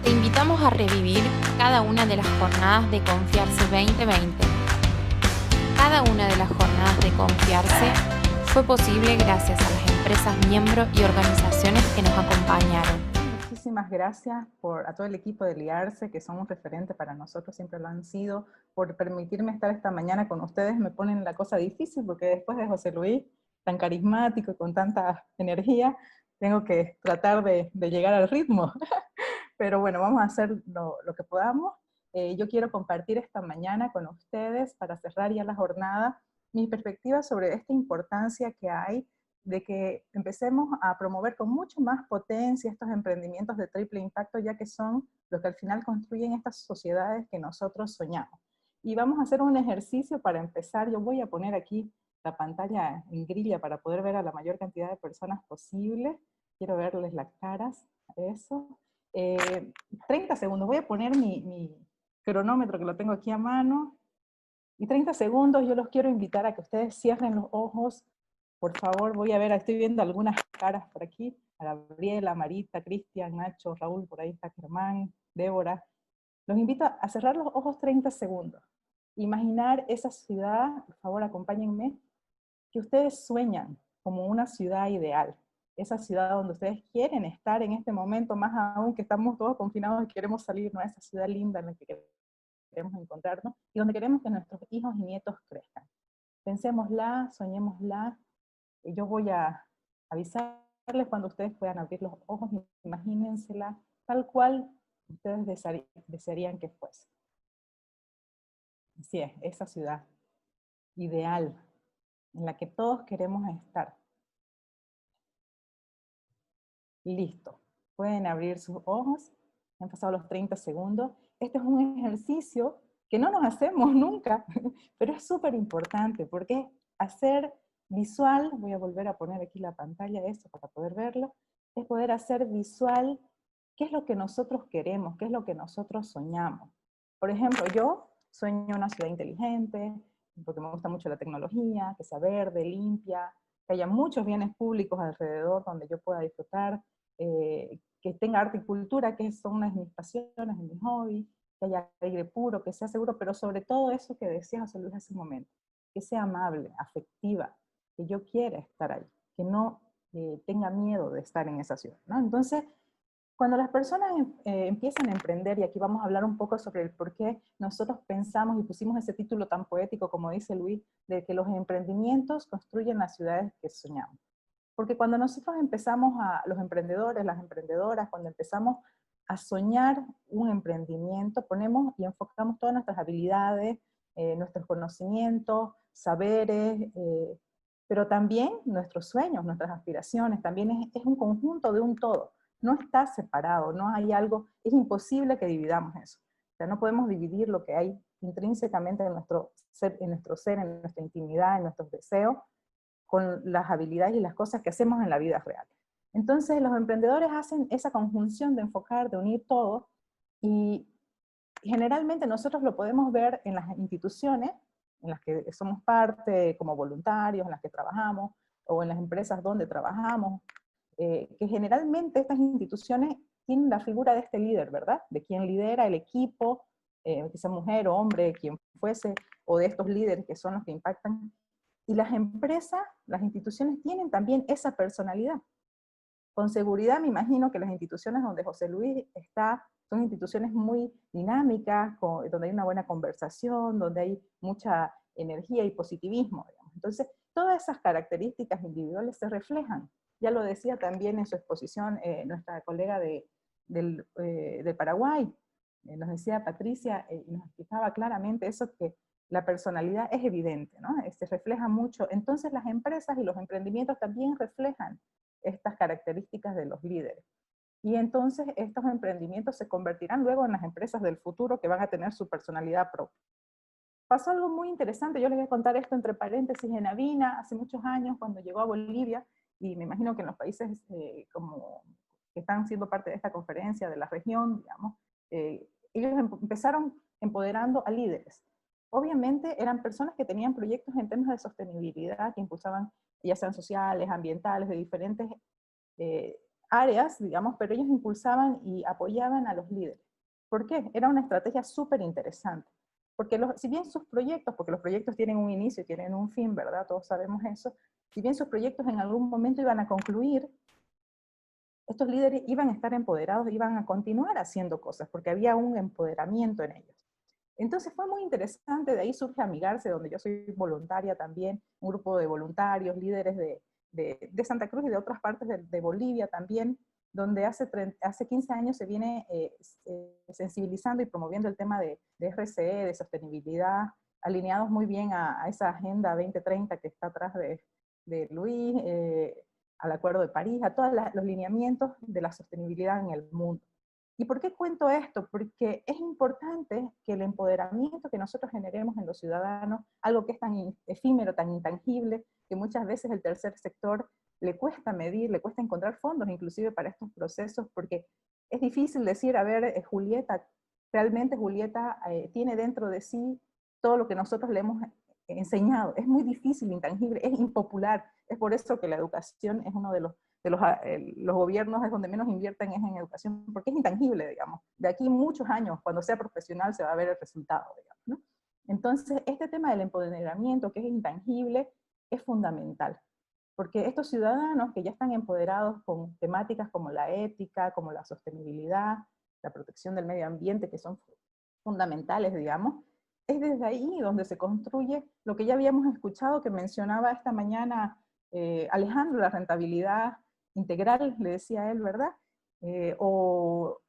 Te invitamos a revivir cada una de las jornadas de Confiarse 2020. Cada una de las jornadas de Confiarse fue posible gracias a las empresas miembro y organizaciones que nos acompañaron. Muchísimas gracias a todo el equipo de Liarse, que son un referente para nosotros, siempre lo han sido, por permitirme estar esta mañana con ustedes. Me ponen la cosa difícil porque después de José Luis, tan carismático y con tanta energía, tengo que tratar de llegar al ritmo. Pero bueno, vamos a hacer lo que podamos. Yo quiero compartir esta mañana con ustedes, para cerrar ya la jornada, mi perspectiva sobre esta importancia que hay de que empecemos a promover con mucho más potencia estos emprendimientos de triple impacto, ya que son los que al final construyen estas sociedades que nosotros soñamos. Y vamos a hacer un ejercicio para empezar. Yo voy a poner aquí la pantalla en grilla para poder ver a la mayor cantidad de personas posible. Quiero verles las caras, eso. 30 segundos, voy a poner mi cronómetro que lo tengo aquí a mano, y 30 segundos yo los quiero invitar a que ustedes cierren los ojos. Por favor, voy a ver, estoy viendo algunas caras por aquí, a Gabriela, Marita, Cristian, Nacho, Raúl, por ahí está Germán, Débora. Los invito a cerrar los ojos 30 segundos. Imaginar esa ciudad, por favor acompáñenme, que ustedes sueñan como una ciudad ideal, esa ciudad donde ustedes quieren estar en este momento, más aún que estamos todos confinados y queremos salir, ¿no? Esa ciudad linda en la que queremos encontrarnos y donde queremos que nuestros hijos y nietos crezcan. Pensémosla, soñémosla, y yo voy a avisarles cuando ustedes puedan abrir los ojos, imagínensela tal cual ustedes desearían que fuese. Así es, esa ciudad ideal en la que todos queremos estar. Listo. Pueden abrir sus ojos. Han pasado los 30 segundos. Este es un ejercicio que no nos hacemos nunca, pero es súper importante porque hacer visual, voy a volver a poner aquí la pantalla, esto para poder verlo, es poder hacer visual qué es lo que nosotros queremos, qué es lo que nosotros soñamos. Por ejemplo, yo sueño una ciudad inteligente, porque me gusta mucho la tecnología, que sea verde, limpia, que haya muchos bienes públicos alrededor donde yo pueda disfrutar, que tenga arte y cultura, que son una de mis pasiones, de mis hobbies, que haya aire puro, que sea seguro, pero sobre todo eso que decía José Luis hace un momento, que sea amable, afectiva, que yo quiera estar ahí, que no tenga miedo de estar en esa ciudad, ¿no? Entonces, cuando las personas empiezan a emprender, y aquí vamos a hablar un poco sobre el por qué nosotros pensamos y pusimos ese título tan poético, como dice Luis, de que los emprendimientos construyen las ciudades que soñamos. Porque cuando nosotros empezamos los emprendedores, las emprendedoras, cuando empezamos a soñar un emprendimiento, ponemos y enfocamos todas nuestras habilidades, nuestros conocimientos, saberes, pero también nuestros sueños, nuestras aspiraciones, también es un conjunto de un todo. No está separado, no hay algo, es imposible que dividamos eso. O sea, no podemos dividir lo que hay intrínsecamente en nuestro ser, en nuestra intimidad, en nuestros deseos, con las habilidades y las cosas que hacemos en la vida real. Entonces los emprendedores hacen esa conjunción de enfocar, de unir todo, y generalmente nosotros lo podemos ver en las instituciones en las que somos parte como voluntarios, en las que trabajamos, o en las empresas donde trabajamos, que generalmente estas instituciones tienen la figura de este líder, ¿verdad? De quien lidera el equipo, que sea mujer o hombre, quien fuese, o de estos líderes que son los que impactan. Y las empresas, las instituciones tienen también esa personalidad. Con seguridad me imagino que las instituciones donde José Luis está son instituciones muy dinámicas, donde hay una buena conversación, donde hay mucha energía y positivismo, digamos. Entonces, todas esas características individuales se reflejan. Ya lo decía también en su exposición nuestra colega del Paraguay, nos decía Patricia, y nos explicaba claramente eso, que la personalidad es evidente, ¿no? Se refleja mucho. Entonces las empresas y los emprendimientos también reflejan estas características de los líderes. Y entonces estos emprendimientos se convertirán luego en las empresas del futuro, que van a tener su personalidad propia. Pasó algo muy interesante, yo les voy a contar esto entre paréntesis, en Avina, hace muchos años, cuando llegó a Bolivia, y me imagino que en los países como que están siendo parte de esta conferencia de la región, digamos, ellos empezaron empoderando a líderes. Obviamente eran personas que tenían proyectos en temas de sostenibilidad, que impulsaban ya sean sociales, ambientales, de diferentes áreas, digamos, pero ellos impulsaban y apoyaban a los líderes. ¿Por qué? Era una estrategia súper interesante. Porque si bien sus proyectos, porque los proyectos tienen un inicio y tienen un fin, ¿verdad? Todos sabemos eso. Si bien sus proyectos en algún momento iban a concluir, estos líderes iban a estar empoderados, iban a continuar haciendo cosas, porque había un empoderamiento en ellos. Entonces fue muy interesante, de ahí surge Amigarse, donde yo soy voluntaria también, un grupo de voluntarios, líderes de Santa Cruz y de otras partes de Bolivia también, donde hace 15 años se viene sensibilizando y promoviendo el tema de RCE, de sostenibilidad, alineados muy bien a esa Agenda 2030 que está atrás de Luis, al Acuerdo de París, a todos los lineamientos de la sostenibilidad en el mundo. ¿Y por qué cuento esto? Porque es importante que el empoderamiento que nosotros generemos en los ciudadanos, algo que es tan efímero, tan intangible, que muchas veces el tercer sector le cuesta medir, le cuesta encontrar fondos inclusive para estos procesos, porque es difícil decir, a ver, Julieta, realmente Julieta tiene dentro de sí todo lo que nosotros le hemos enseñado. Es muy difícil, intangible, es impopular. Es por eso que la educación es uno de los gobiernos es donde menos invierten es en educación, porque es intangible, digamos. De aquí muchos años, cuando sea profesional, se va a ver el resultado, digamos, ¿no? Entonces, este tema del empoderamiento, que es intangible, es fundamental. Porque estos ciudadanos que ya están empoderados con temáticas como la ética, como la sostenibilidad, la protección del medio ambiente, que son fundamentales, digamos, es desde ahí donde se construye lo que ya habíamos escuchado que mencionaba esta mañana Alejandro, la rentabilidad integral, le decía él, ¿verdad? O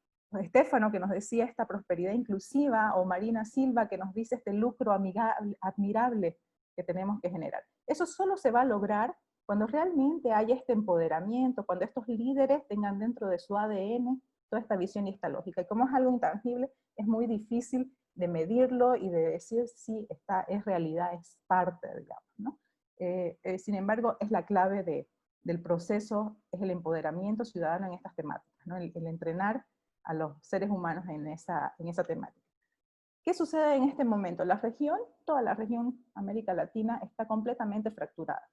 Estefano, que nos decía esta prosperidad inclusiva, o Marina Silva, que nos dice este lucro amigable, admirable que tenemos que generar. Eso solo se va a lograr cuando realmente haya este empoderamiento, cuando estos líderes tengan dentro de su ADN toda esta visión y esta lógica. Y como es algo intangible, es muy difícil de medirlo y de decir si es realidad, es parte, digamos, ¿no? Sin embargo, es la clave del proceso, es el empoderamiento ciudadano en estas temáticas, ¿no? El entrenar a los seres humanos en esa temática. ¿Qué sucede en este momento? La región, toda la región América Latina está completamente fracturada.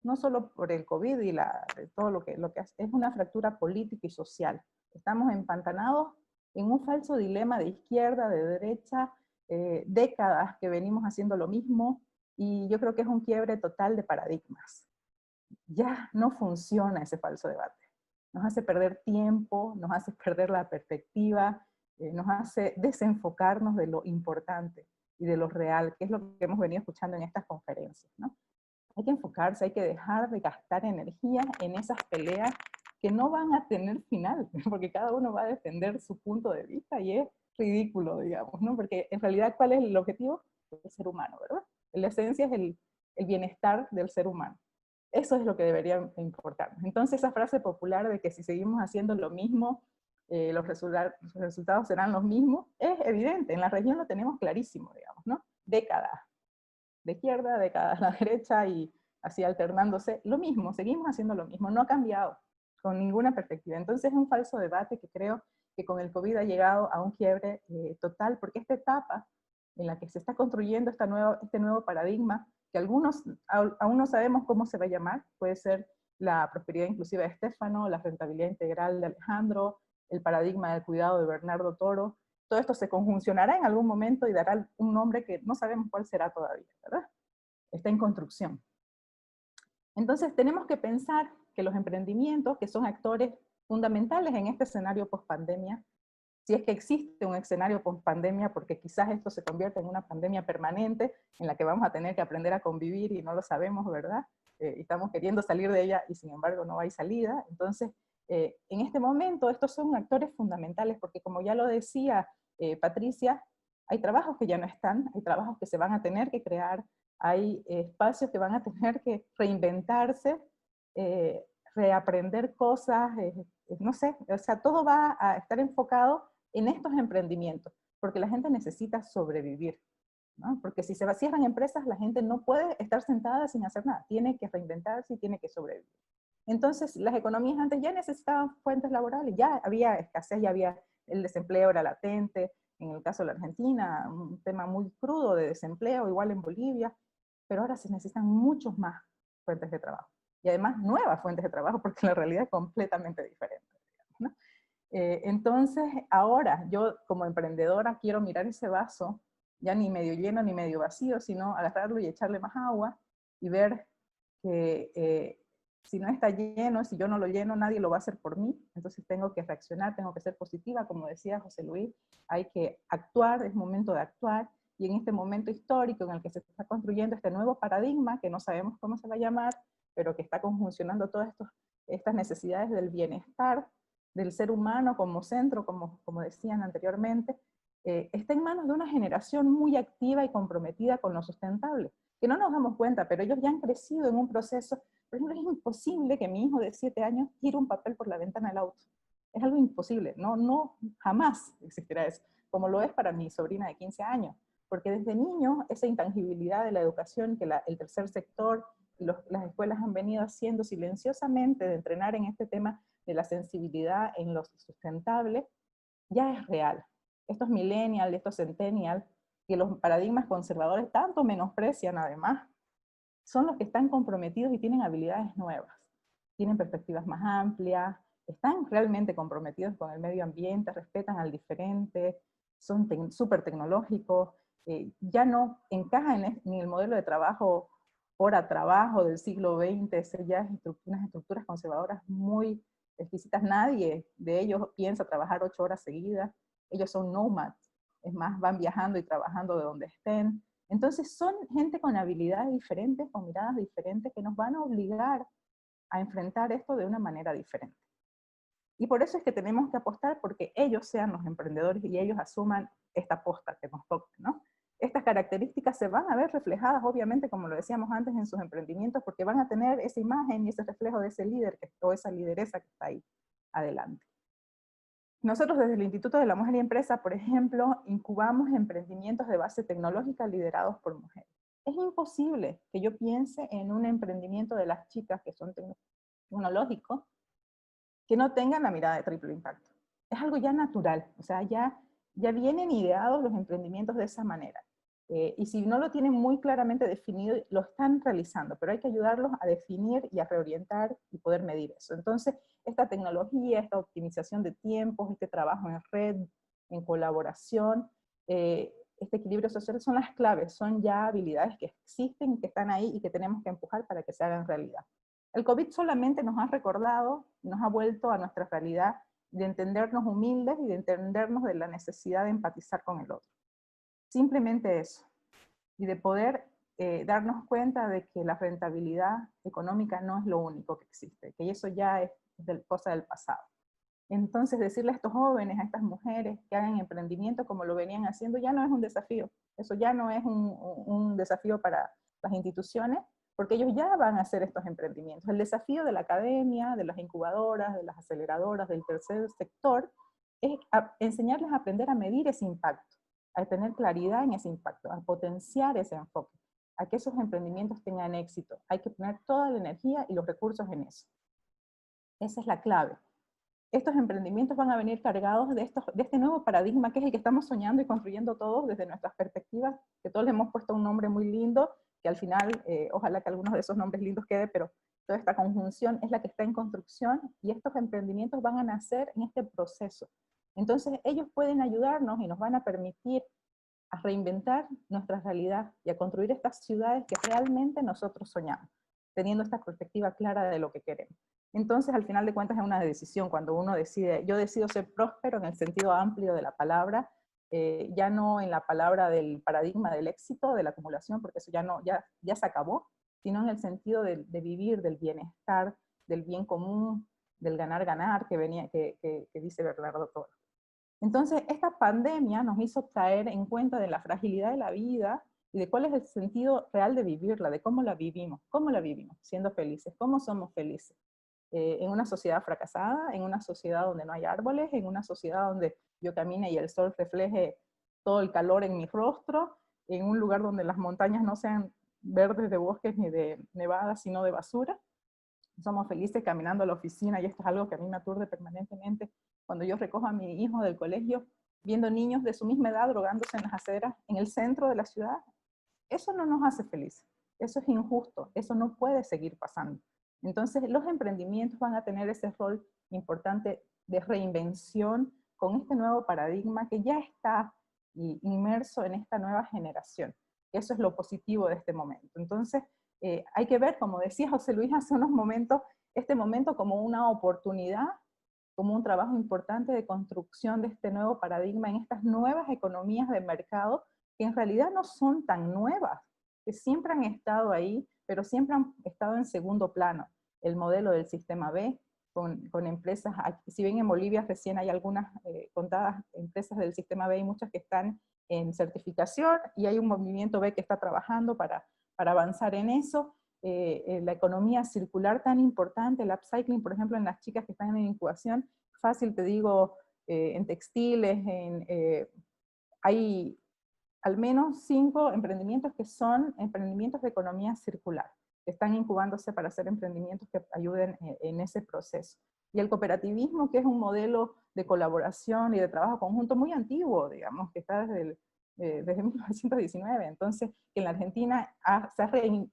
No solo por el COVID y todo lo que hace, es una fractura política y social. Estamos empantanados en un falso dilema de izquierda, de derecha, décadas que venimos haciendo lo mismo, y yo creo que es un quiebre total de paradigmas. Ya no funciona ese falso debate. Nos hace perder tiempo, nos hace perder la perspectiva, nos hace desenfocarnos de lo importante y de lo real, que es lo que hemos venido escuchando en estas conferencias, ¿no? Hay que enfocarse, hay que dejar de gastar energía en esas peleas que no van a tener final, porque cada uno va a defender su punto de vista y es ridículo, digamos, ¿no? Porque en realidad, ¿cuál es el objetivo? El ser humano, ¿verdad? La esencia es el bienestar del ser humano. Eso es lo que debería importarnos. Entonces esa frase popular de que si seguimos haciendo lo mismo, los resultados serán los mismos, es evidente, en la región lo tenemos clarísimo, digamos, ¿no? Décadas, de izquierda, décadas a la derecha y así alternándose, lo mismo, seguimos haciendo lo mismo, no ha cambiado con ninguna perspectiva. Entonces es un falso debate que creo que con el COVID ha llegado a un quiebre total, porque esta etapa en la que se está construyendo este nuevo paradigma, que algunos aún no sabemos cómo se va a llamar, puede ser la prosperidad inclusiva de Estefano, la rentabilidad integral de Alejandro, el paradigma del cuidado de Bernardo Toro. Todo esto se conjuncionará en algún momento y dará un nombre que no sabemos cuál será todavía, ¿verdad? Está en construcción. Entonces tenemos que pensar que los emprendimientos, que son actores fundamentales en este escenario post-pandemia, si es que existe un escenario post-pandemia, porque quizás esto se convierta en una pandemia permanente en la que vamos a tener que aprender a convivir y no lo sabemos, ¿verdad? Estamos queriendo salir de ella y sin embargo no hay salida. Entonces, en este momento estos son actores fundamentales porque, como ya lo decía Patricia, hay trabajos que ya no están, hay trabajos que se van a tener que crear, hay espacios que van a tener que reinventarse, reaprender cosas, no sé, o sea, todo va a estar enfocado en estos emprendimientos, porque la gente necesita sobrevivir, ¿no? Porque si se cierran empresas, la gente no puede estar sentada sin hacer nada, tiene que reinventarse y tiene que sobrevivir. Entonces, las economías antes ya necesitaban fuentes laborales, ya había escasez, ya había el desempleo era latente, en el caso de la Argentina, un tema muy crudo de desempleo, igual en Bolivia, pero ahora se necesitan muchos más fuentes de trabajo. Y además nuevas fuentes de trabajo, porque la realidad es completamente diferente. ¿no? Entonces, ahora yo como emprendedora quiero mirar ese vaso, ya ni medio lleno ni medio vacío, sino agarrarlo y echarle más agua y ver que si no está lleno, si yo no lo lleno, nadie lo va a hacer por mí. Entonces tengo que reaccionar, tengo que ser positiva, como decía José Luis, hay que actuar, es momento de actuar, y en este momento histórico en el que se está construyendo este nuevo paradigma, que no sabemos cómo se va a llamar, pero que está conjuncionando todas estas necesidades del bienestar, del ser humano como centro, como decían anteriormente, está en manos de una generación muy activa y comprometida con lo sustentable, que no nos damos cuenta, pero ellos ya han crecido en un proceso. Por ejemplo, es imposible que mi hijo de 7 años tire un papel por la ventana del auto. Es algo imposible, no, jamás existirá eso, como lo es para mi sobrina de 15 años, porque desde niño esa intangibilidad de la educación que el tercer sector y las escuelas han venido haciendo silenciosamente de entrenar en este tema de la sensibilidad en lo sustentable, ya es real. Estos millennials, estos centennials, que los paradigmas conservadores tanto menosprecian además, son los que están comprometidos y tienen habilidades nuevas, tienen perspectivas más amplias, están realmente comprometidos con el medio ambiente, respetan al diferente, son súper tecnológicos, ya no encajan en el modelo de trabajo, hora trabajo del siglo XX, ya es unas estructuras conservadoras muy exquisitas. Nadie de ellos piensa trabajar 8 horas seguidas, ellos son nomads, es más, van viajando y trabajando de donde estén. Entonces son gente con habilidades diferentes, con miradas diferentes, que nos van a obligar a enfrentar esto de una manera diferente. Y por eso es que tenemos que apostar porque ellos sean los emprendedores y ellos asuman esta aposta que nos toca, ¿no? Estas características se van a ver reflejadas, obviamente, como lo decíamos antes, en sus emprendimientos, porque van a tener esa imagen y ese reflejo de ese líder o esa lideresa que está ahí adelante. Nosotros desde el Instituto de la Mujer y Empresa, por ejemplo, incubamos emprendimientos de base tecnológica liderados por mujeres. Es imposible que yo piense en un emprendimiento de las chicas que son tecnológicos que no tengan la mirada de triple impacto. Es algo ya natural, o sea, ya vienen ideados los emprendimientos de esa manera. Y si no lo tienen muy claramente definido, lo están realizando, pero hay que ayudarlos a definir y a reorientar y poder medir eso. Entonces, esta tecnología, esta optimización de tiempos, este trabajo en red, en colaboración, este equilibrio social son las claves, son ya habilidades que existen, que están ahí y que tenemos que empujar para que se hagan realidad. El COVID solamente nos ha recordado, nos ha vuelto a nuestra realidad de entendernos humildes y de entendernos de la necesidad de empatizar con el otro. Simplemente eso. Y de poder darnos cuenta de que la rentabilidad económica no es lo único que existe, que eso ya es cosa del pasado. Entonces decirle a estos jóvenes, a estas mujeres que hagan emprendimiento como lo venían haciendo, ya no es un desafío. Eso ya no es un desafío para las instituciones, porque ellos ya van a hacer estos emprendimientos. El desafío de la academia, de las incubadoras, de las aceleradoras, del tercer sector, es enseñarles a aprender a medir ese impacto, a tener claridad en ese impacto, a potenciar ese enfoque, a que esos emprendimientos tengan éxito. Hay que poner toda la energía y los recursos en eso. Esa es la clave. Estos emprendimientos van a venir cargados de este nuevo paradigma que es el que estamos soñando y construyendo todos desde nuestras perspectivas, que todos le hemos puesto un nombre muy lindo, que al final, ojalá que algunos de esos nombres lindos quede, pero toda esta conjunción es la que está en construcción y estos emprendimientos van a nacer en este proceso. Entonces ellos pueden ayudarnos y nos van a permitir a reinventar nuestra realidad y a construir estas ciudades que realmente nosotros soñamos, teniendo esta perspectiva clara de lo que queremos. Entonces, al final de cuentas, es una decisión. Cuando uno decide, yo decido ser próspero en el sentido amplio de la palabra, ya no en la palabra del paradigma del éxito, de la acumulación, porque eso ya se acabó, sino en el sentido de vivir, del bienestar, del bien común, del ganar-ganar que dice Bernardo Toro. Entonces, esta pandemia nos hizo caer en cuenta de la fragilidad de la vida y de cuál es el sentido real de vivirla, de cómo la vivimos, siendo felices, cómo somos felices. En una sociedad fracasada, en una sociedad donde no hay árboles, en una sociedad donde yo camine y el sol refleje todo el calor en mi rostro, en un lugar donde las montañas no sean verdes de bosques ni de nevadas, sino de basura. Somos felices caminando a la oficina y esto es algo que a mí me aturde permanentemente cuando yo recojo a mi hijo del colegio, viendo niños de su misma edad drogándose en las aceras, en el centro de la ciudad. Eso no nos hace felices, eso es injusto, eso no puede seguir pasando. Entonces los emprendimientos van a tener ese rol importante de reinvención con este nuevo paradigma que ya está inmerso en esta nueva generación. Eso es lo positivo de este momento. Entonces, hay que ver, como decía José Luis hace unos momentos, este momento como una oportunidad, como un trabajo importante de construcción de este nuevo paradigma en estas nuevas economías de mercado, que en realidad no son tan nuevas, que siempre han estado ahí, pero siempre han estado en segundo plano. El modelo del sistema B, con empresas, si bien en Bolivia recién hay algunas contadas empresas del sistema B y muchas que están en certificación, y hay un movimiento B que está trabajando para avanzar en eso. La economía circular tan importante, el upcycling, por ejemplo, en las chicas que están en incubación, fácil te digo, en textiles, hay al menos 5 emprendimientos que son emprendimientos de economía circular, que están incubándose para hacer emprendimientos que ayuden en ese proceso. Y el cooperativismo, que es un modelo de colaboración y de trabajo conjunto muy antiguo, digamos, que está desde 1919, entonces, que en la Argentina se ha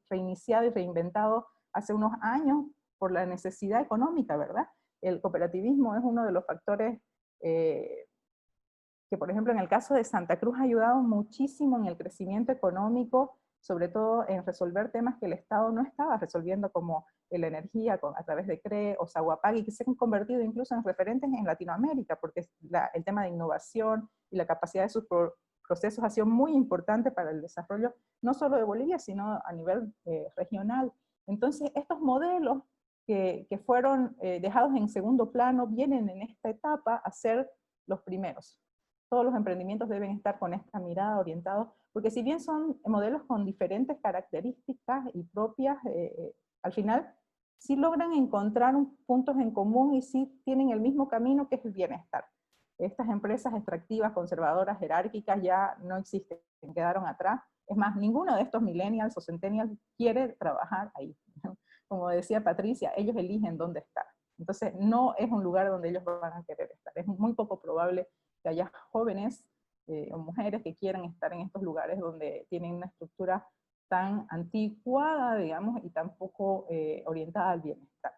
reiniciado y reinventado hace unos años por la necesidad económica, ¿verdad? El cooperativismo es uno de los factores que, por ejemplo, en el caso de Santa Cruz ha ayudado muchísimo en el crecimiento económico, sobre todo en resolver temas que el Estado no estaba resolviendo, como la energía a través de CRE o Saguapagui, que se han convertido incluso en referentes en Latinoamérica, porque el tema de innovación y la capacidad de sus procesos ha sido muy importante para el desarrollo, no solo de Bolivia, sino a nivel regional. Entonces, estos modelos que fueron dejados en segundo plano vienen en esta etapa a ser los primeros. Todos los emprendimientos deben estar con esta mirada orientados, porque si bien son modelos con diferentes características y propias, al final sí logran encontrar puntos en común y sí tienen el mismo camino, que es el bienestar. Estas empresas extractivas, conservadoras, jerárquicas ya no existen, quedaron atrás. Es más, ninguno de estos millennials o centennials quiere trabajar ahí. Como decía Patricia, ellos eligen dónde estar. Entonces no es un lugar donde ellos van a querer estar. Es muy poco probable que haya jóvenes o mujeres que quieran estar en estos lugares donde tienen una estructura tan anticuada, digamos, y tan poco orientada al bienestar.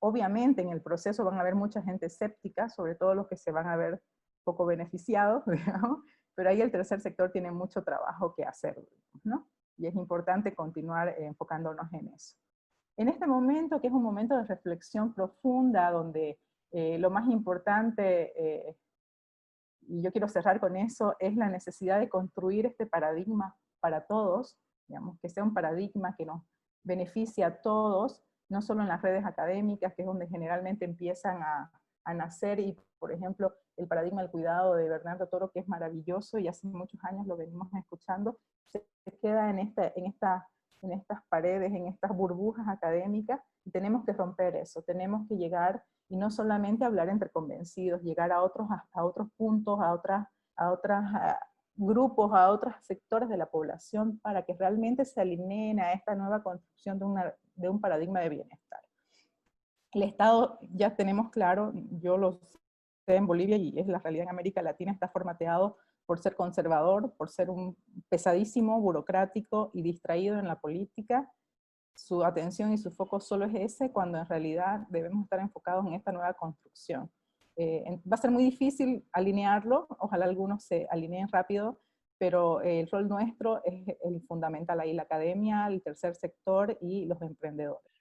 Obviamente en el proceso van a haber mucha gente escéptica, sobre todo los que se van a ver poco beneficiados, digamos, pero ahí el tercer sector tiene mucho trabajo que hacer, ¿no? Y es importante continuar enfocándonos en eso. En este momento, que es un momento de reflexión profunda, donde lo más importante, y yo quiero cerrar con eso, es la necesidad de construir este paradigma para todos, digamos, que sea un paradigma que nos beneficie a todos, no solo en las redes académicas, que es donde generalmente empiezan a nacer, y por ejemplo, el paradigma del cuidado de Bernardo Toro, que es maravilloso, y hace muchos años lo venimos escuchando, se queda en estas paredes, en estas burbujas académicas, y tenemos que romper eso, tenemos que llegar, y no solamente hablar entre convencidos, llegar a otros puntos, a otros grupos, a otros sectores de la población, para que realmente se alineen a esta nueva construcción de un paradigma de bienestar. El Estado, ya tenemos claro, yo lo sé en Bolivia y es la realidad en América Latina, está formateado por ser conservador, por ser un pesadísimo, burocrático y distraído en la política. Su atención y su foco solo es ese, cuando en realidad debemos estar enfocados en esta nueva construcción. Va a ser muy difícil alinearlo, ojalá algunos se alineen rápido, pero el rol nuestro es el fundamental ahí, la academia, el tercer sector y los emprendedores.